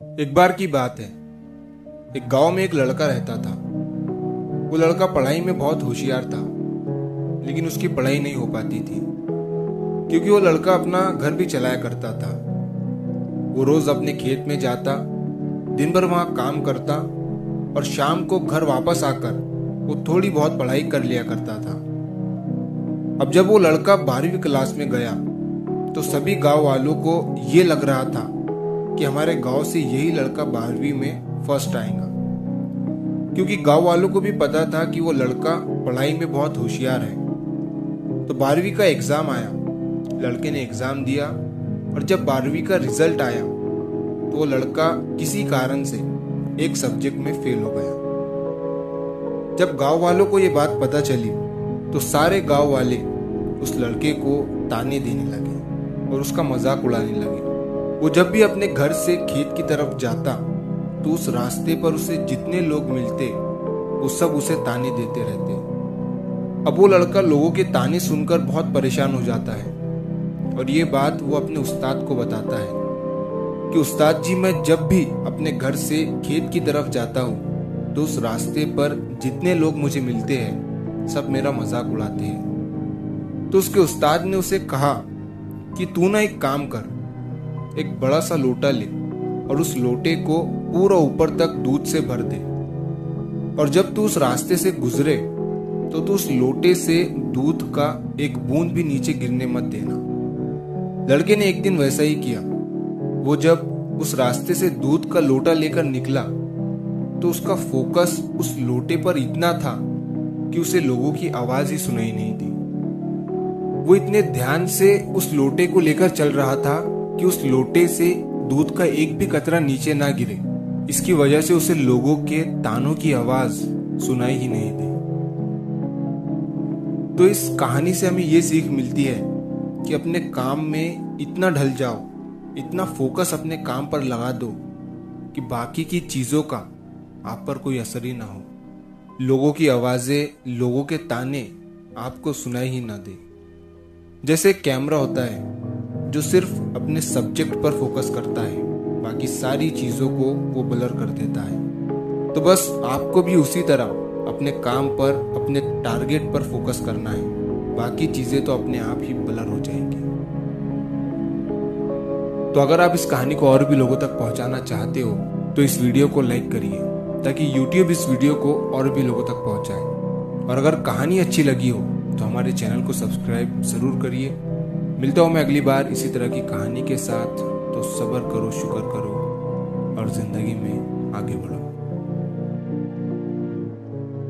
एक बार की बात है। एक गांव में एक लड़का रहता था। वो लड़का पढ़ाई में बहुत होशियार था, लेकिन उसकी पढ़ाई नहीं हो पाती थी क्योंकि वो लड़का अपना घर भी चलाया करता था। वो रोज अपने खेत में जाता, दिन भर वहां काम करता और शाम को घर वापस आकर वो थोड़ी बहुत पढ़ाई कर लिया करता था। अब जब वो लड़का 12वीं क्लास में गया तो सभी गांव वालों को ये लग रहा था कि हमारे गांव से यही लड़का 12वीं में फर्स्ट आएगा, क्योंकि गांव वालों को भी पता था कि वो लड़का पढ़ाई में बहुत होशियार है। तो 12वीं का एग्जाम आया, लड़के ने एग्जाम दिया और जब 12वीं का रिजल्ट आया तो वो लड़का किसी कारण से एक सब्जेक्ट में फेल हो गया। जब गांव वालों को ये बात पता चली तो सारे गांव वाले उस लड़के को ताने देने लगे और उसका मजाक उड़ाने लगे। वो जब भी अपने घर से खेत की तरफ जाता तो उस रास्ते पर उसे जितने लोग मिलते वो सब उसे ताने देते रहते। अब वो लड़का लोगों के ताने सुनकर बहुत परेशान हो जाता है और ये बात वो अपने उस्ताद को बताता है कि उस्ताद जी, मैं जब भी अपने घर से खेत की तरफ जाता हूँ तो उस रास्ते पर जितने लोग मुझे मिलते हैं सब मेरा मजाक उड़ाते हैं। तो उसके उस्ताद ने उसे कहा कि तू ना एक काम कर, एक बड़ा सा लोटा ले और उस लोटे को पूरा ऊपर तक दूध से भर दे और जब तू उस रास्ते से गुजरे तो तू उस लोटे से दूध का एक बूंद भी नीचे गिरने मत देना। लड़के ने एक दिन वैसा ही किया। वो जब उस रास्ते से दूध का लोटा लेकर निकला तो उसका फोकस उस लोटे पर इतना था कि उसे लोगों की आवाज ही सुनाई नहीं दी। वो इतने ध्यान से उस लोटे को लेकर चल रहा था कि उस लोटे से दूध का एक भी कतरा नीचे ना गिरे। इसकी वजह से उसे लोगों के तानों की आवाज सुनाई ही नहीं दी। तो इस कहानी से हमें ये सीख मिलती है कि अपने काम में इतना ढल जाओ, इतना फोकस अपने काम पर लगा दो कि बाकी की चीजों का आप पर कोई असर ही ना हो। लोगों की आवाजें, लोगों के ताने आपको सुनाई ही ना दे। जैसे कैमरा होता है जो सिर्फ अपने सब्जेक्ट पर फोकस करता है, बाकी सारी चीजों को वो ब्लर कर देता है। तो बस आपको भी उसी तरह अपने काम पर, अपने टारगेट पर फोकस करना है, बाकी चीजें तो अपने आप ही ब्लर हो जाएंगी। तो अगर आप इस कहानी को और भी लोगों तक पहुंचाना चाहते हो तो इस वीडियो को लाइक करिए ताकि YouTube इस वीडियो को और भी लोगों तक पहुंचाए। और अगर कहानी अच्छी लगी हो तो हमारे चैनल को सब्सक्राइब जरूर करिए। मिलता हूं मैं अगली बार इसी तरह की कहानी के साथ। तो सब्र करो, शुक्र करो और जिंदगी में आगे बढ़ो।